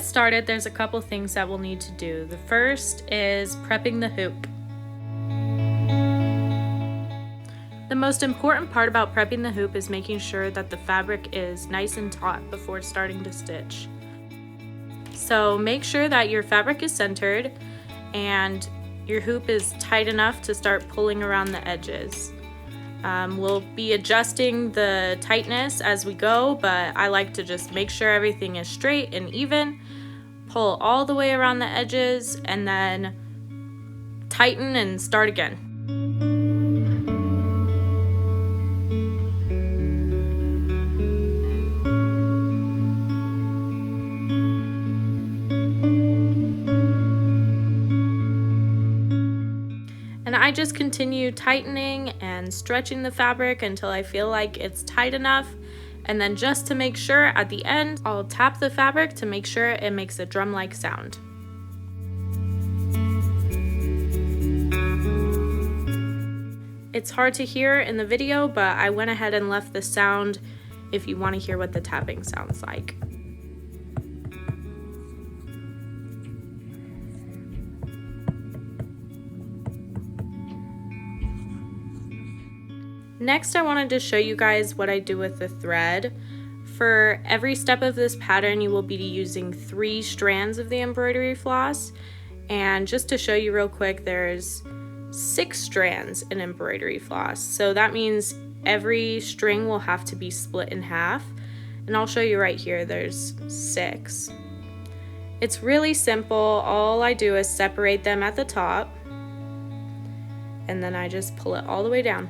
get started, there's a couple things that we'll need to do. The first is prepping the hoop. The most important part about prepping the hoop is making sure that the fabric is nice and taut before starting to stitch. So make sure that your fabric is centered and your hoop is tight enough to start pulling around the edges. We'll be adjusting the tightness as we go, but I like to just make sure everything is straight and even, pull all the way around the edges, and then tighten and start again. And I just continue tightening and stretching the fabric until I feel like it's tight enough. And then just to make sure, at the end, I'll tap the fabric to make sure it makes a drum-like sound. It's hard to hear in the video, but I went ahead and left the sound if you want to hear what the tapping sounds like. Next, I wanted to show you guys what I do with the thread. For every step of this pattern, you will be using 3 strands of the embroidery floss. And just to show you real quick, there's 6 strands in embroidery floss. So that means every string will have to be split in half. And I'll show you right here, there's 6. It's really simple. All I do is separate them at the top, and then I just pull it all the way down.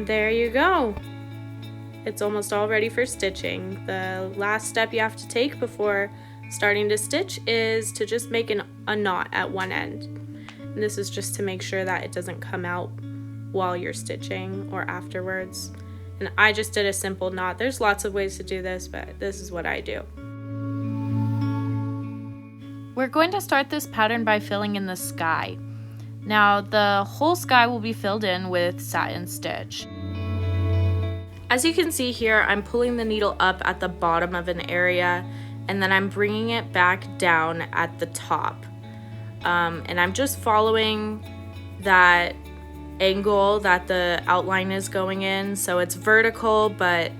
There you go. It's almost all ready for stitching. The last step you have to take before starting to stitch is to just make a knot at one end. And this is just to make sure that it doesn't come out while you're stitching or afterwards. And I just did a simple knot. There's lots of ways to do this, but this is what I do. We're going to start this pattern by filling in the sky. Now the whole sky will be filled in with satin stitch. As you can see here, I'm pulling the needle up at the bottom of an area, and then I'm bringing it back down at the top. And I'm just following that angle that the outline is going in. So it's vertical, but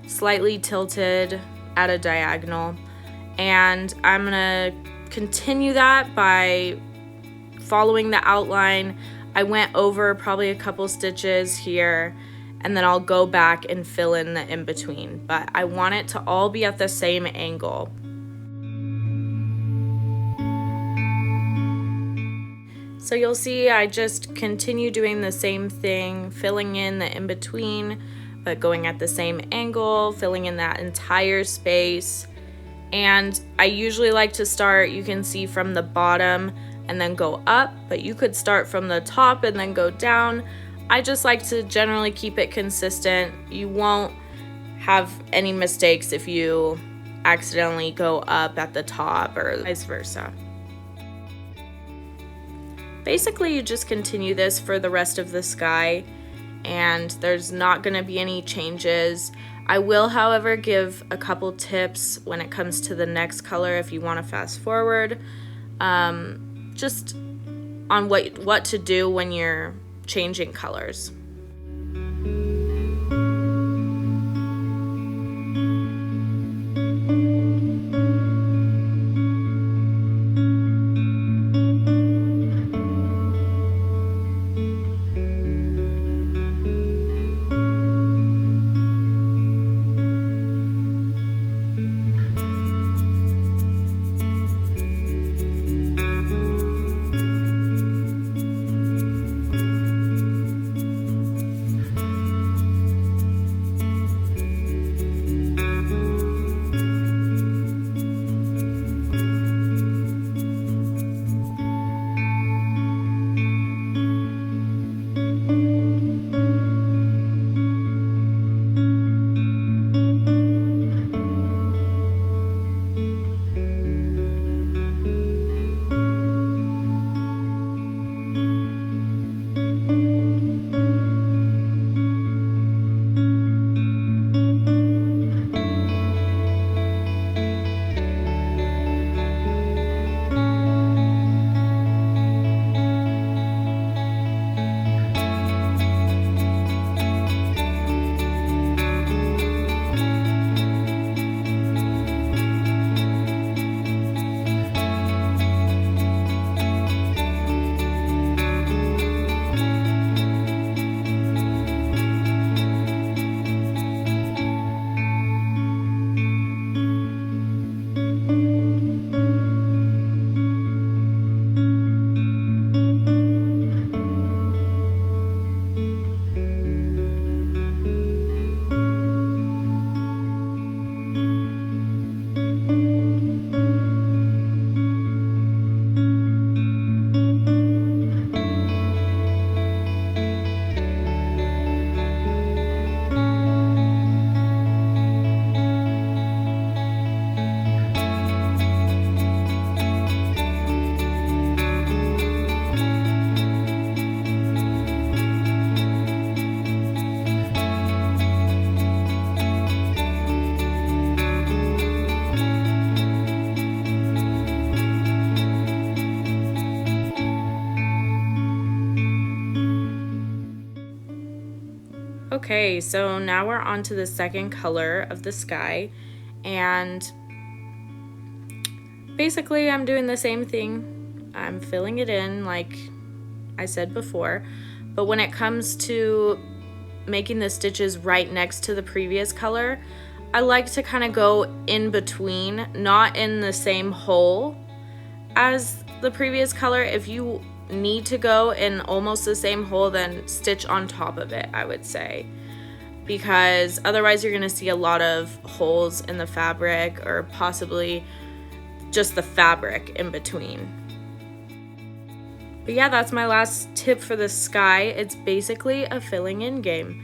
slightly tilted at a diagonal. And I'm gonna continue that by following the outline. I went over probably a couple stitches here, and then I'll go back and fill in the in-between, but I want it to all be at the same angle. So you'll see I just continue doing the same thing, filling in the in-between, but going at the same angle, filling in that entire space. And I usually like to start, you can see, from the bottom and then go up, but you could start from the top and then go down. I just like to generally keep it consistent. You won't have any mistakes if you accidentally go up at the top or vice versa. Basically, you just continue this for the rest of the sky, and there's not going to be any changes. I will, however, give a couple tips when it comes to the next color if you want to fast forward. Just on what to do when you're changing colors. Okay, so now we're on to the second color of the sky, and basically I'm doing the same thing. I'm filling it in like I said before, but when it comes to making the stitches right next to the previous color, I like to kind of go in between, not in the same hole as the previous color. If you need to go in almost the same hole, then stitch on top of it, I would say, because otherwise you're going to see a lot of holes in the fabric, or possibly just the fabric in between. But yeah, that's my last tip for the sky. It's basically a filling in game.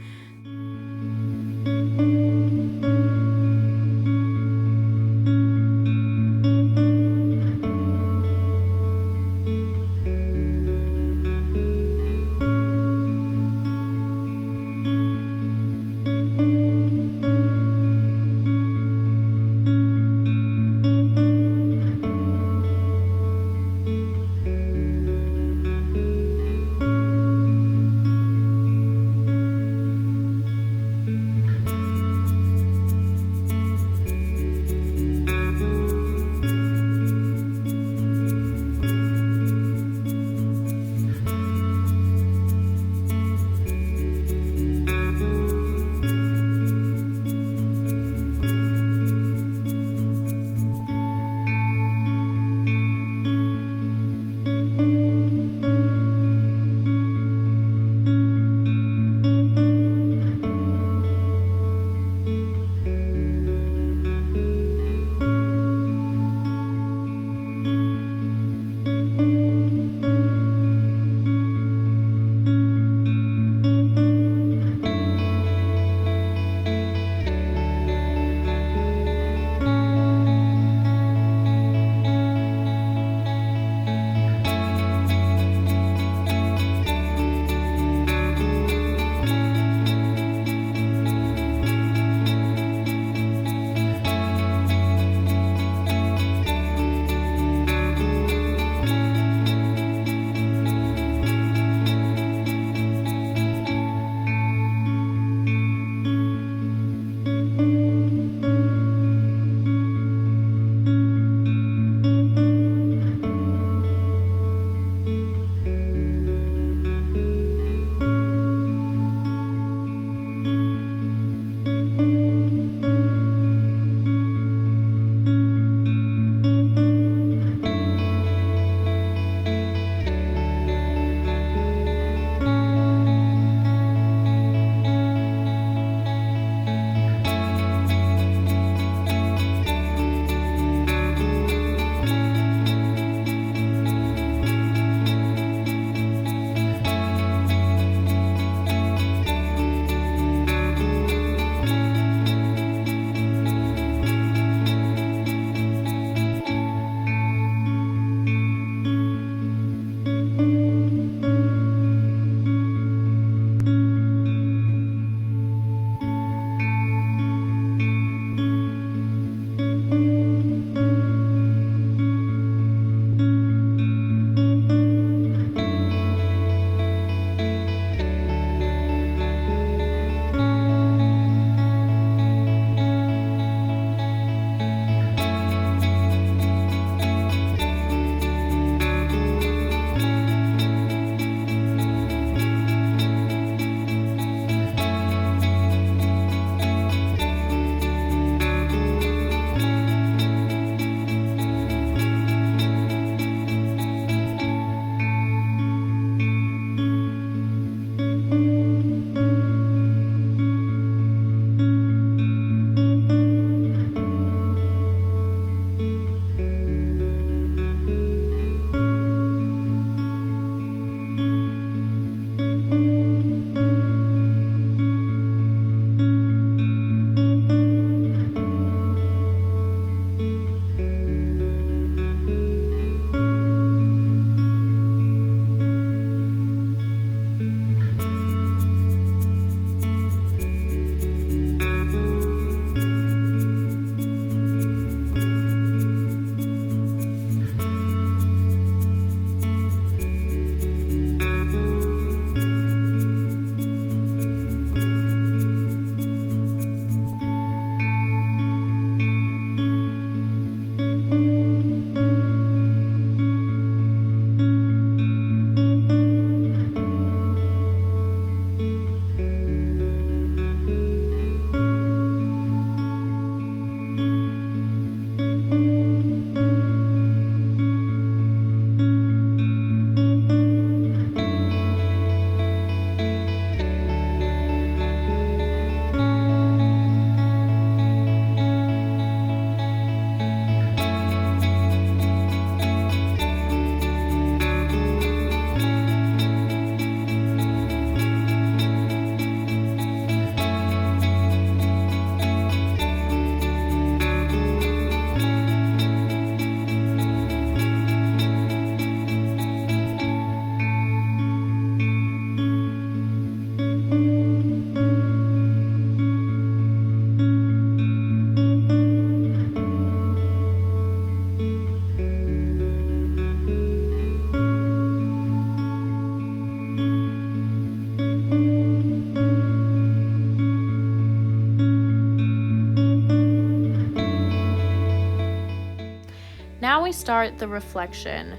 start the reflection.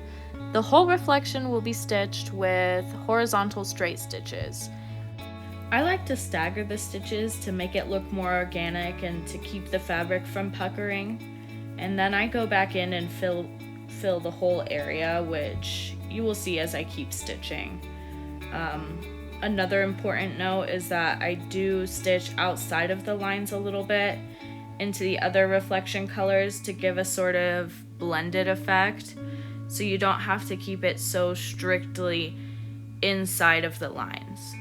The whole reflection will be stitched with horizontal straight stitches. I like to stagger the stitches to make it look more organic and to keep the fabric from puckering. And then I go back in and fill the whole area, which you will see as I keep stitching. Another important note is that I do stitch outside of the lines a little bit into the other reflection colors to give a sort of blended effect, so you don't have to keep it so strictly inside of the lines.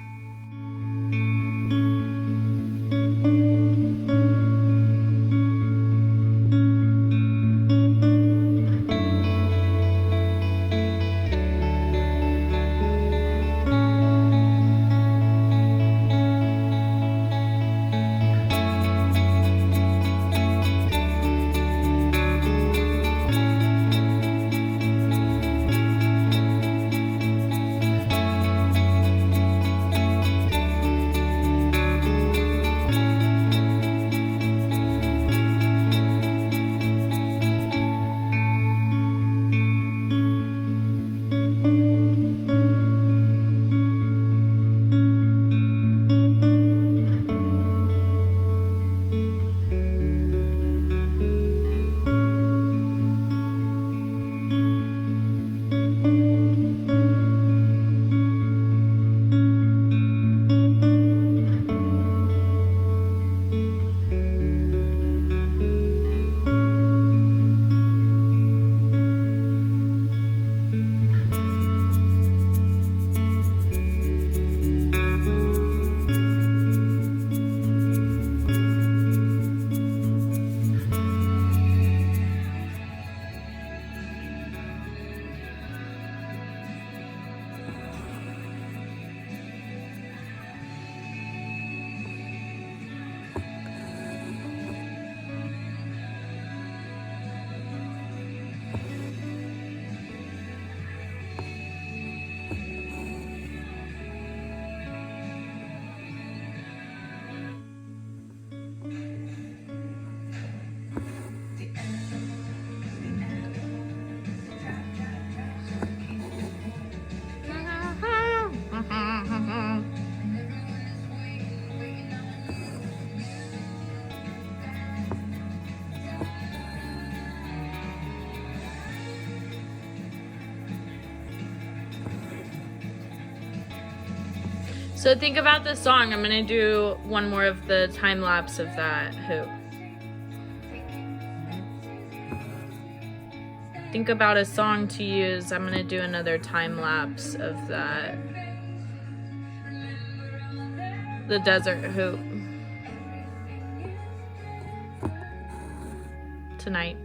So think about the song. I'm gonna do one more of the time lapse of that hoop. Think about a song to use. I'm gonna do another time lapse of that. The desert hoop. Tonight.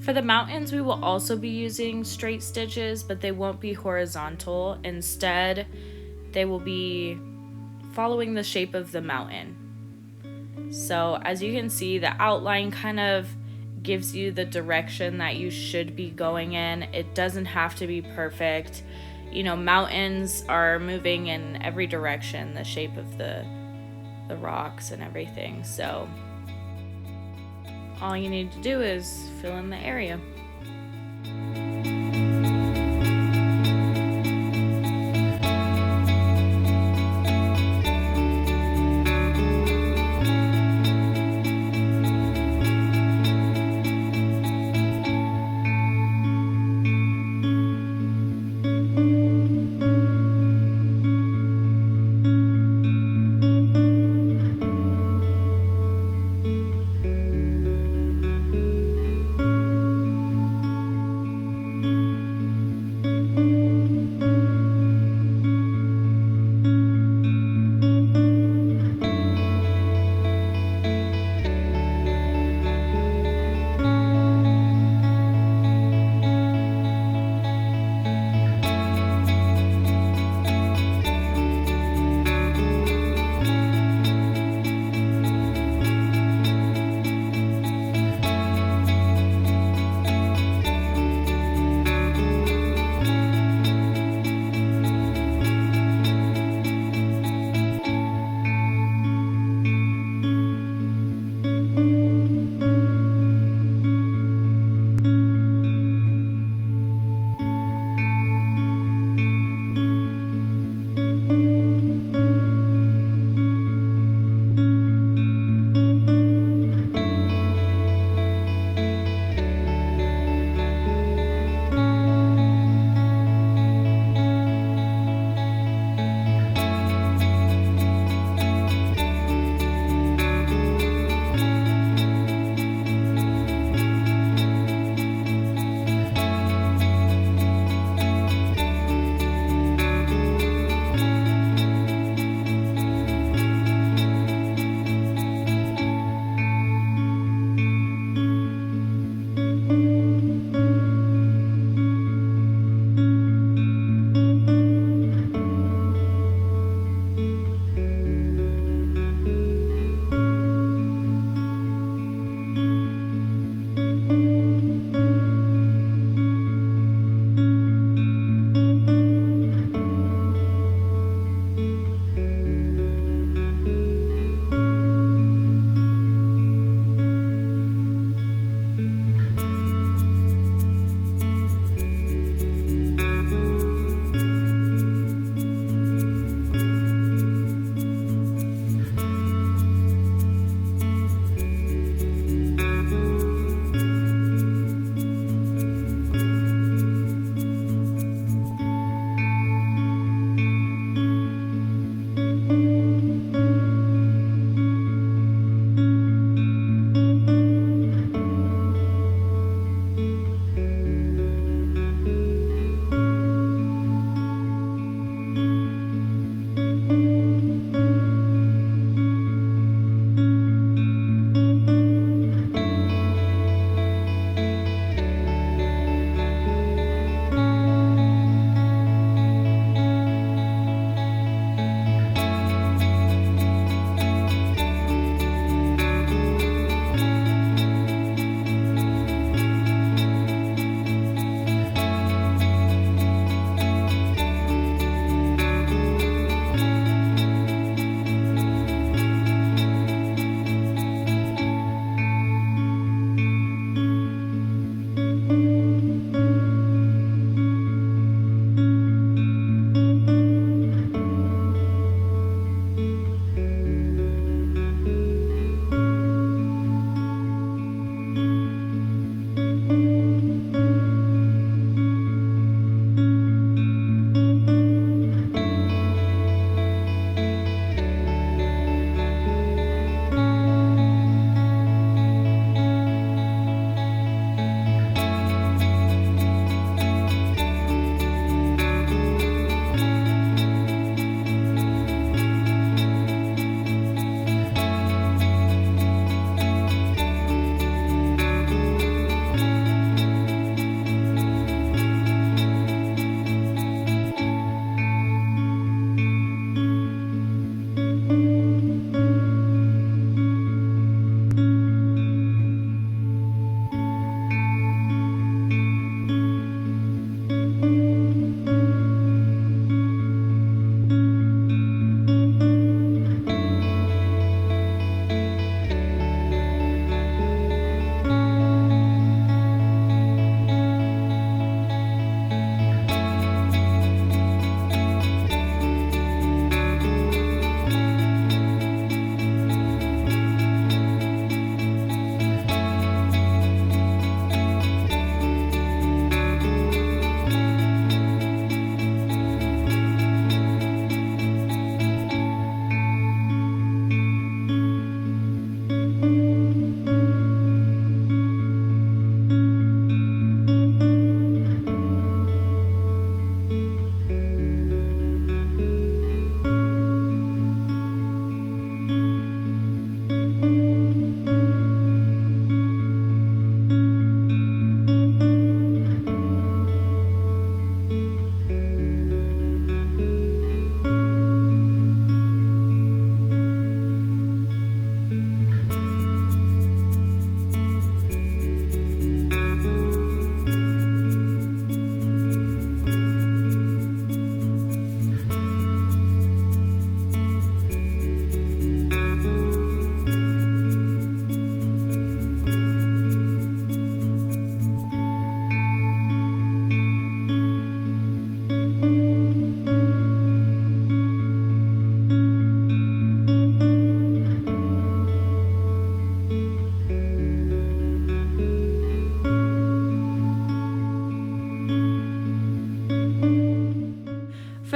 For the mountains, we will also be using straight stitches, but they won't be horizontal. Instead, they will be following the shape of the mountain. So as you can see, the outline kind of gives you the direction that you should be going in. It doesn't have to be perfect. You know, mountains are moving in every direction, the shape of the rocks and everything. So all you need to do is fill in the area.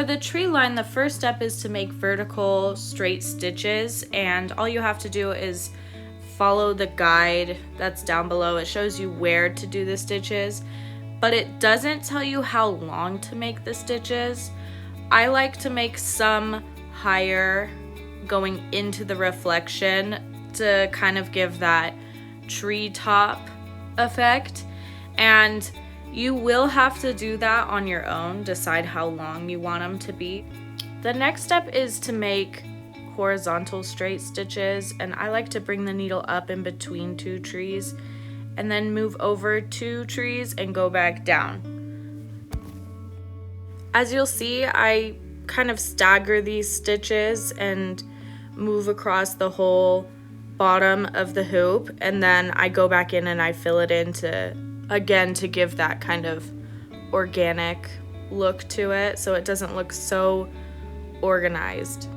For the tree line, the first step is to make vertical straight stitches, and all you have to do is follow the guide that's down below. It shows you where to do the stitches, but it doesn't tell you how long to make the stitches. I like to make some higher going into the reflection to kind of give that treetop effect, and you will have to do that on your own, decide how long you want them to be. The next step is to make horizontal straight stitches, and I like to bring the needle up in between two trees and then move over two trees and go back down. As you'll see, I kind of stagger these stitches and move across the whole bottom of the hoop, and then I go back in and I fill it in to give that kind of organic look to it, so it doesn't look so organized.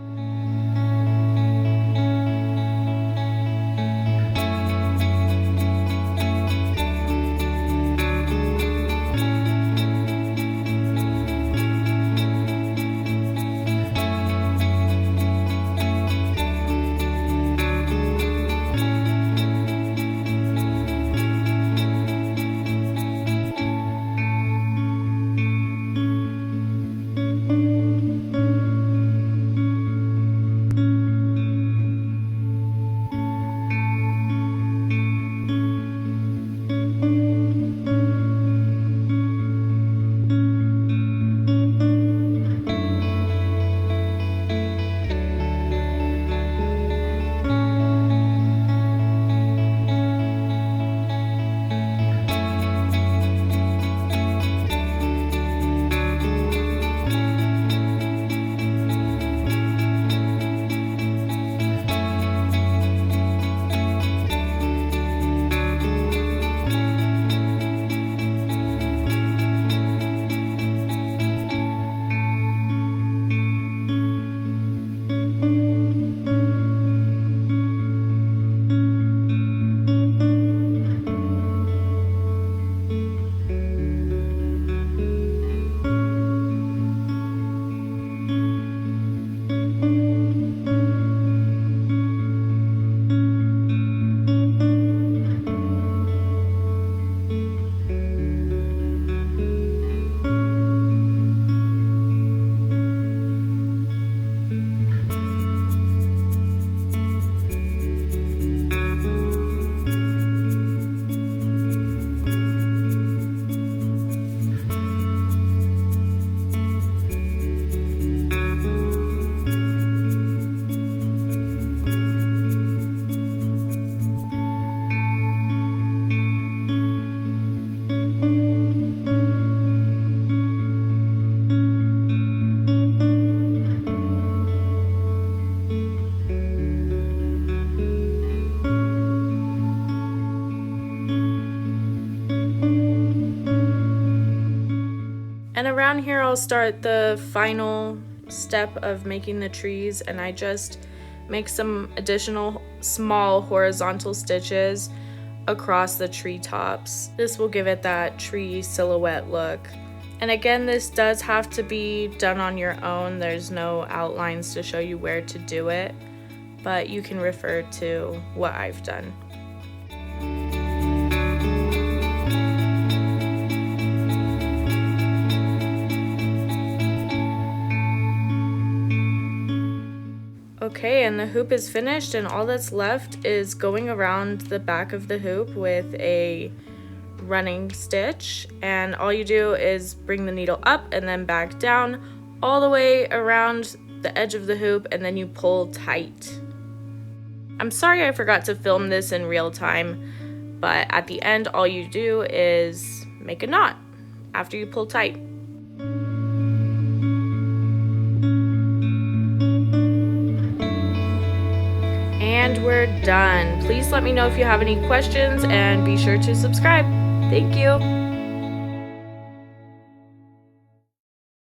And around here I'll start the final step of making the trees, and I just make some additional small horizontal stitches across the treetops. This will give it that tree silhouette look. And again, this does have to be done on your own. There's no outlines to show you where to do it, but you can refer to what I've done. Okay, and the hoop is finished, and all that's left is going around the back of the hoop with a running stitch, and all you do is bring the needle up and then back down all the way around the edge of the hoop, and then you pull tight. I'm sorry I forgot to film this in real time, but at the end all you do is make a knot after you pull tight. And we're done. Please let me know if you have any questions, and be sure to subscribe. Thank you.